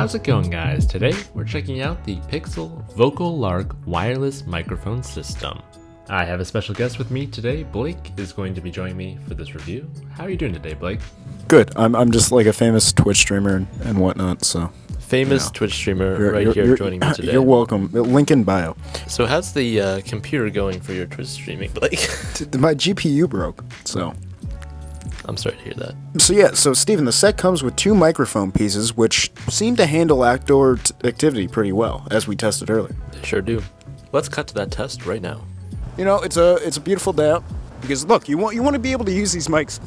How's it going, guys? Today we're checking out the Pixel Voical Lark Wireless Microphone System. I have a special guest with me today. Blake is going to be joining me for this review. How are you doing today, Blake? Good. I'm just like a famous Twitch streamer and whatnot, so... Famous Twitch streamer you're joining me today. You're welcome. Link in bio. So how's the computer going for your Twitch streaming, Blake? My GPU broke, so... I'm sorry to hear that. So Steven, the set comes with 2 microphone pieces, which seem to handle outdoor activity pretty well, as we tested earlier. They sure do. Let's cut to that test right now. You know, it's a beautiful day out, because look, you want to be able to use these mics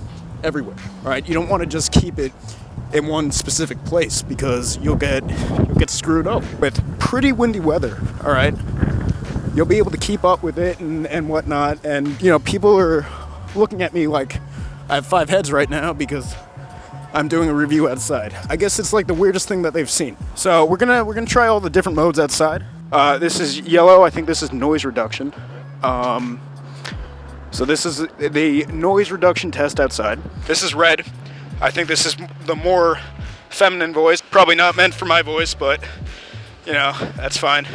everywhere, all right? You don't want to just keep it in one specific place, because you'll get screwed up with pretty windy weather, all right? You'll be able to keep up with it and whatnot, and you know, people are looking at me like I have 5 heads right now because I'm doing a review outside. I guess it's like the weirdest thing that they've seen. So we're gonna try all the different modes outside. This is yellow. I think this is noise reduction. So this is the noise reduction test outside. This is red. I think this is the more feminine voice. Probably not meant for my voice, but you know, that's fine.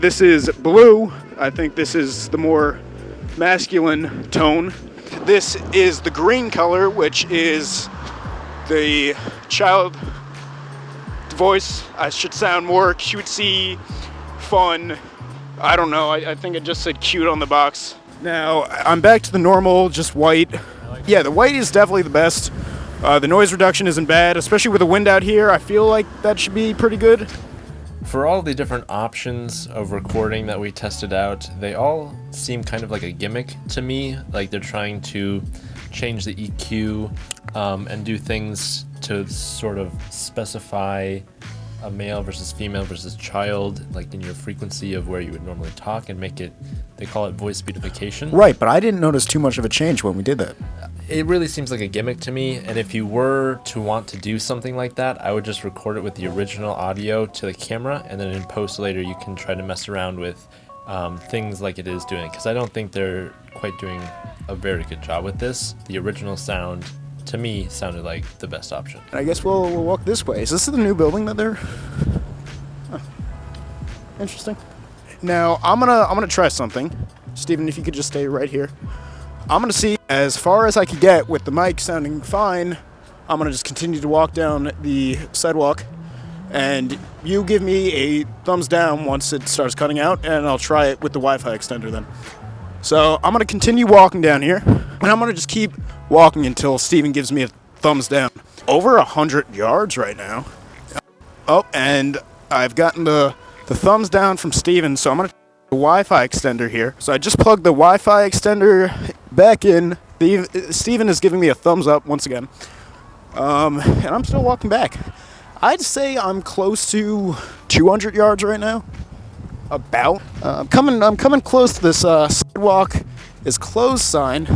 This is blue. I think this is the more masculine tone. This is the green color, which is the child voice. I should sound more cutesy, fun. I don't know. I think it just said cute on the box. Now, I'm back to the normal, just white. Yeah, the white is definitely the best. The noise reduction isn't bad, especially with the wind out here. I feel like that should be pretty good. For all the different options of recording that we tested out, they all seem kind of like a gimmick to me. Like they're trying to change the EQ and do things to sort of specify a male versus female versus child, like in your frequency of where you would normally talk, and make it, they call it voice speedification. Right, but I didn't notice too much of a change when we did that. It really seems like a gimmick to me, and if you were to want to do something like that, I would just record it with the original audio to the camera, and then in post later you can try to mess around with things like it is doing, because I don't think they're quite doing a very good job with this. The original sound, to me, sounded like the best option. I guess we'll walk this way. Is this the new building that they're... Huh. Interesting. Now, I'm gonna try something. Steven, if you could just stay right here. I'm gonna see as far as I can get with the mic sounding fine. I'm gonna just continue to walk down the sidewalk, and you give me a thumbs down once it starts cutting out, and I'll try it with the Wi-Fi extender then. So I'm gonna continue walking down here, and I'm gonna just keep walking until Steven gives me a thumbs down. Over 100 yards right now. Oh, and I've gotten the thumbs down from Steven, so I'm gonna the Wi-Fi extender here. So I just plugged the Wi-Fi extender back in. Steven is giving me a thumbs up once again. And I'm still walking back. I'd say I'm close to 200 yards right now. About. I'm coming close to this sidewalk is closed sign.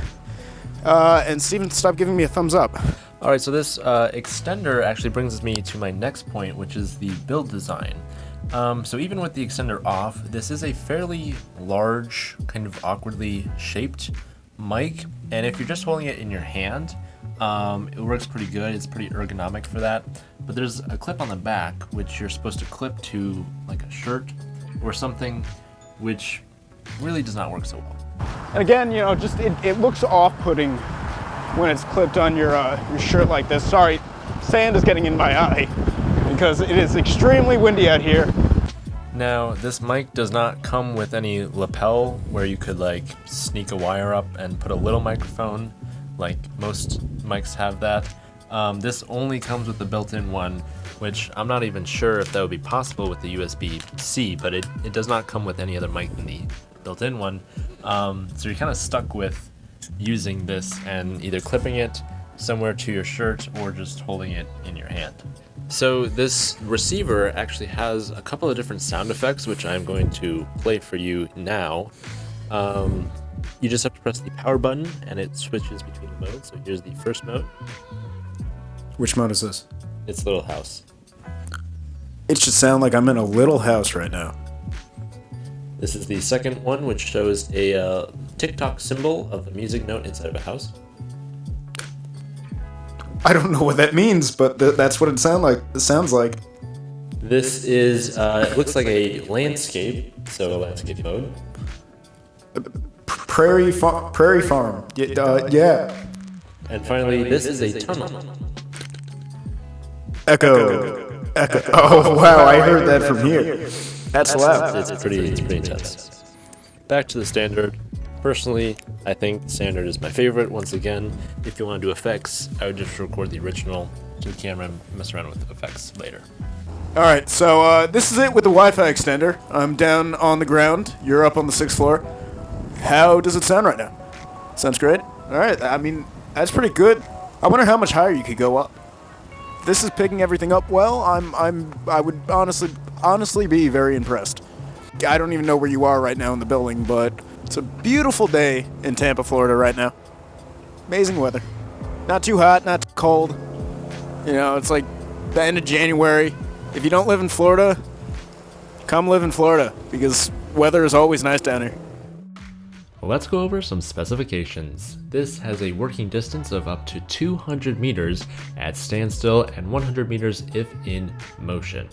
And Steven, stop giving me a thumbs up. All right, so this extender actually brings me to my next point, which is the build design. So even with the extender off, this is a fairly large, kind of awkwardly shaped mic, and if you're just holding it in your hand, it works pretty good. It's pretty ergonomic for that. But there's a clip on the back which you're supposed to clip to like a shirt or something, which really does not work so well. And again, you know, just it looks off-putting when it's clipped on your shirt like this. Sorry, sand is getting in my eye because it is extremely windy out here. Now, this mic does not come with any lapel where you could like sneak a wire up and put a little microphone, like most mics have that. This only comes with the built-in one, which I'm not even sure if that would be possible with the USB-C, but it does not come with any other mic than the built-in one. So you're kind of stuck with using this and either clipping it somewhere to your shirt or just holding it in your hand. So this receiver actually has a couple of different sound effects, which I'm going to play for you now. You just have to press the power button and it switches between the modes. So here's the first mode. Which mode is this? It's Little House. It should sound like I'm in a little house right now. This is the second one, which shows a tick-tock symbol of a music note inside of a house. I don't know what that means, but that's what it sounds like. This is, it looks like a landscape, so landscape mode. Prairie farm. Yeah. And finally, this is a tunnel. Echo. Oh wow, I heard that from here. That's loud. It's pretty intense. Back to the standard. Personally, I think standard is my favorite. Once again, if you want to do effects, I would just record the original to the camera and mess around with effects later. All right, so this is it with the Wi-Fi extender. I'm down on the ground. You're up on the 6th floor. How does it sound right now? Sounds great. All right, I mean that's pretty good. I wonder how much higher you could go up. This is picking everything up well. I would honestly be very impressed. I don't even know where you are right now in the building, but it's a beautiful day in Tampa, Florida right now. Amazing weather. Not too hot, not too cold. You know, it's like the end of January. If you don't live in Florida, come live in Florida because weather is always nice down here. Let's go over some specifications. This has a working distance of up to 200 meters at standstill and 100 meters if in motion.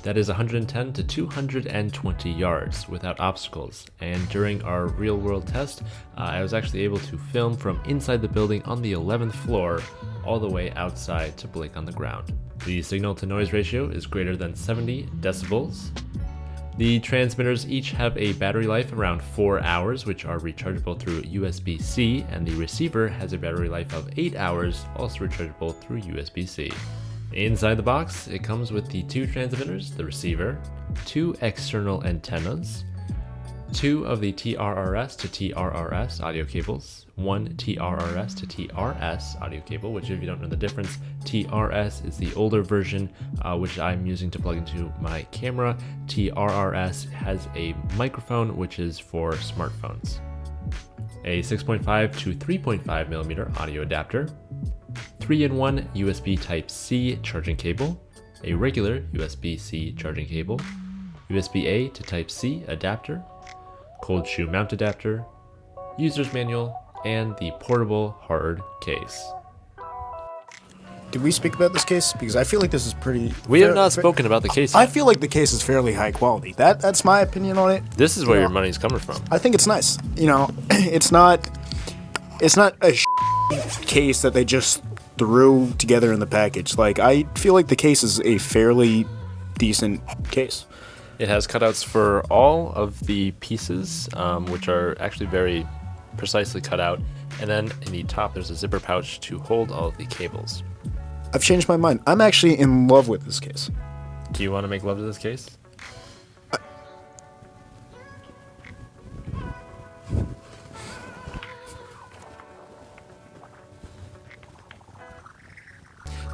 That is 110 to 220 yards without obstacles. And during our real world test, I was actually able to film from inside the building on the 11th floor all the way outside to Blake on the ground. The signal to noise ratio is greater than 70 decibels. The transmitters each have a battery life around 4 hours, which are rechargeable through USB-C, and the receiver has a battery life of 8 hours, also rechargeable through USB-C. Inside the box, it comes with the 2 transmitters, the receiver, 2 external antennas, 2 of the TRRS to TRRS audio cables, 1 TRRS to TRS audio cable, which if you don't know the difference, TRS is the older version, which I'm using to plug into my camera. TRRS has a microphone, which is for smartphones. A 6.5 to 3.5 millimeter audio adapter, 3-in-1 USB Type-C charging cable, a regular USB-C charging cable, USB-A to Type-C adapter, cold shoe mount adapter, user's manual, and the portable hard case. Did we speak about this case? Because I feel like this is pretty... We have not spoken about the case yet. I feel like the case is fairly high quality. That's my opinion on it. This is where your money's coming from. I think it's nice. You know, it's not a case that they just threw together in the package. Like, I feel like the case is a fairly decent case. It has cutouts for all of the pieces, which are actually very precisely cut out. And then in the top, there's a zipper pouch to hold all of the cables. I've changed my mind. I'm actually in love with this case. Do you want to make love to this case?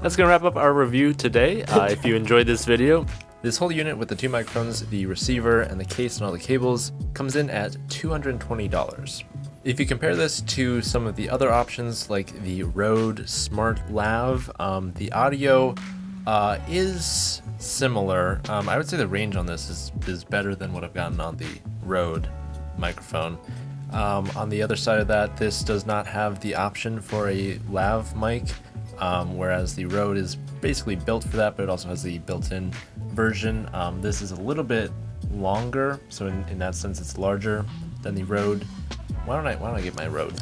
That's going to wrap up our review today. If you enjoyed this video, this whole unit with the 2 microphones, the receiver, and the case and all the cables comes in at $220. If you compare this to some of the other options like the Rode Smart Lav, the audio is similar. I would say the range on this is better than what I've gotten on the Rode microphone. On the other side of that, this does not have the option for a lav mic, whereas the Rode is basically built for that, but it also has the built-in version. This is a little bit longer, so in that sense it's larger than the Rode. Why don't I get my Rode?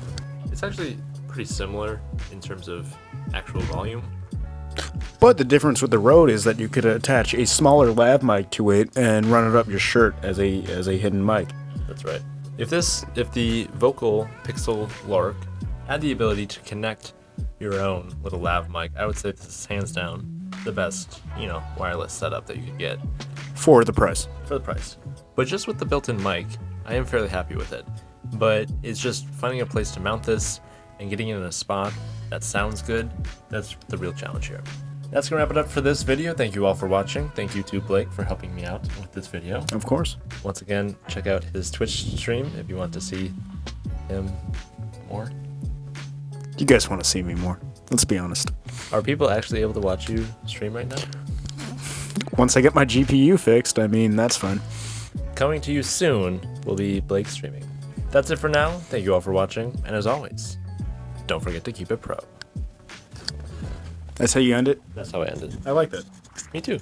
It's actually pretty similar in terms of actual volume. But the difference with the Rode is that you could attach a smaller lav mic to it and run it up your shirt as a hidden mic. That's right. If the Vocal Pixel Lark had the ability to connect your own little lav mic, I would say this is hands down the best, wireless setup that you could get. For the price. For the price. But just with the built-in mic, I am fairly happy with it. But it's just finding a place to mount this and getting it in a spot that sounds good. That's the real challenge here. That's going to wrap it up for this video. Thank you all for watching. Thank you to Blake for helping me out with this video. Of course. Once again, check out his Twitch stream if you want to see him more. You guys want to see me more. Let's be honest. Are people actually able to watch you stream right now? Once I get my GPU fixed, that's fine. Coming to you soon will be Blake streaming. That's it for now. Thank you all for watching. And as always, don't forget to keep it pro. That's how you end it? That's how I ended. I like that. Me too.